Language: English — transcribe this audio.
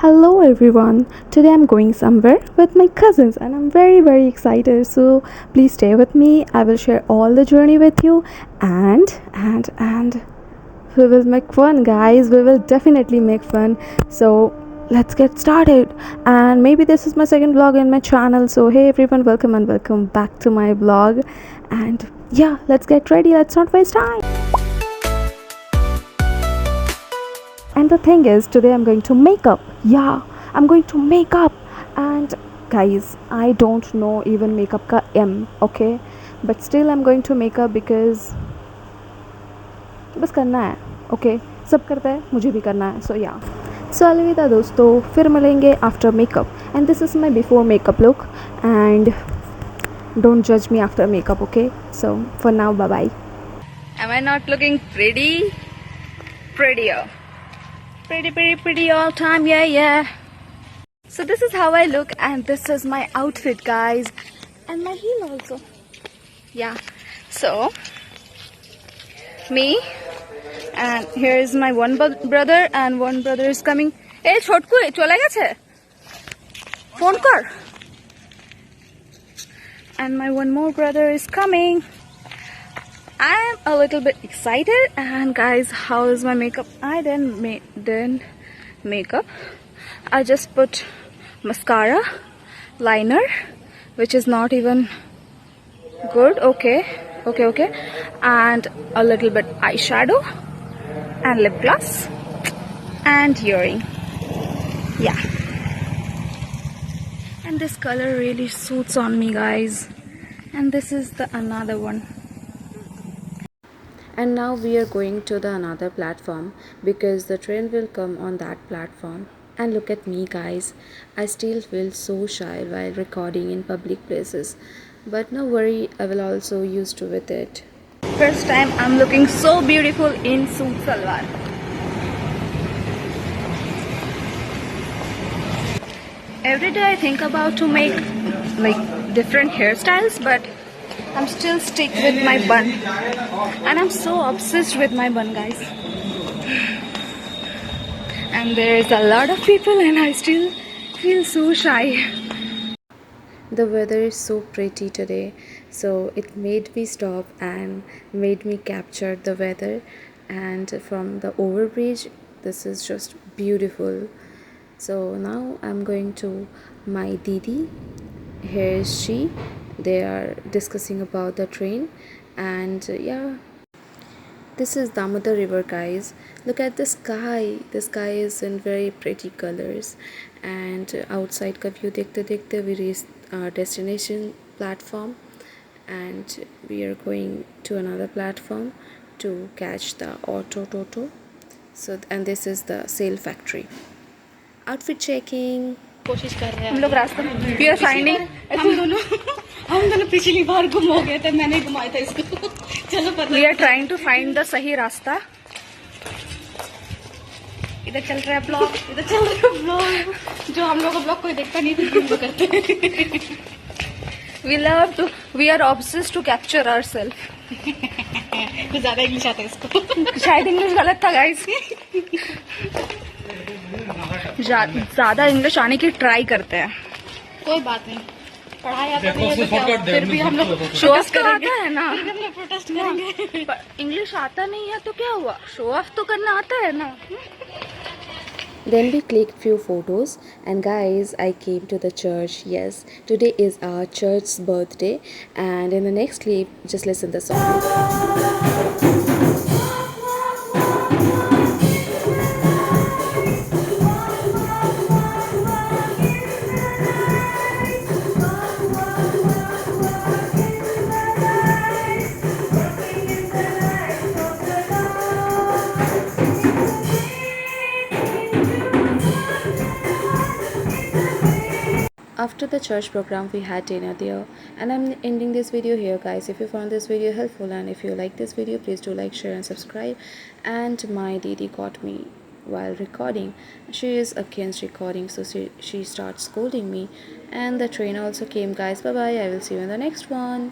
Hello everyone. Today I'm going somewhere with my cousins and I'm very excited. So please stay with me. I will share all the journey with you and we will make fun, guys. We will definitely make fun. So let's get started. And maybe this is my second vlog in my channel. So hey everyone, welcome and welcome back to my vlog. And yeah, let's get ready. Let's not waste time. And the thing is, today I'm going to make up. Yeah, I'm going to make up. And guys, I don't know even makeup ka M, okay? But still I'm going to make up because बस करना है, okay? सब करता है, मुझे भी करना है. So yeah. So अलविदा दोस्तों, फिर मिलेंगे after makeup. And this is my before makeup look. And don't judge me after makeup, okay? So for now, bye bye. Am I not looking pretty? Prettier. Pretty all time, yeah. So this is how I look and this is my outfit, guys. And my heel also. Yeah. So, me. And here is my one brother and one brother is coming. Hey, chotku, chola geche? Phone kar. And my one more brother is coming. I'm a little bit excited. And guys, how is my makeup? I didn't makeup. I just put mascara, liner, which is not even good. Okay, and a little bit eyeshadow and lip gloss and earring. Yeah, and this color really suits on me, guys. And this is the another one. And now we are going to the another platform because the train will come on that platform. And look at me, guys, I still feel so shy while recording in public places, but no worry, I will also used to with it. First time I'm looking so beautiful in suit salwar. Every day I think about to make like different hairstyles, but I'm still stick with my bun. And I'm so obsessed with my bun, guys. And there's a lot of people and I still feel so shy. The weather is so pretty today, so it made me stop and made me capture the weather. And from the overbridge, this is just beautiful. So now I'm going to my Didi. Here is she. They are discussing about the train. And yeah, this is Damodar river, guys. Look at the sky. The sky is in very pretty colors. And outside ka view dekhte dekhte we reached our destination platform. And we are going to another platform to catch the auto toto. So, and this is the sail factory. Outfit checking. कोशिश कर रहे हैं हम लोग रास्ते में we are finding हम दोनों पिछली बार गुम हो गए थे मैंने घुमाया था इसको चलो पता we are trying to find the सही रास्ता इधर चल रहा है ब्लॉग जो हम लोग का ब्लॉग कोई देखता नहीं फिर करते we are obsessed to capture ourself कुछ ज्यादा इंग्लिश आता है इसको शायद इंग्लिश गलत था गाइस ज्यादा इंग्लिश आने की ट्राई करते हैं कोई बात नहीं पढ़ाई आता नहीं है तो क्या फिर भी हम लोग शो ऑफ करेंगे है ना हम लोग प्रोटेस्ट करेंगे इंग्लिश आता नहीं है तो क्या हुआ शो ऑफ तो करना आता है ना Then we clicked few photos and guys, I came to the church. Yes, today is our church's birthday and in the next clip just listen the song. After the church program we had dinner there and I'm ending this video here, guys. If you found this video helpful and if you like this video, please do like, share and subscribe. And my Didi got me while recording. She is against recording, so she starts scolding me. And the train also came, guys. Bye bye, I will see you in the next one.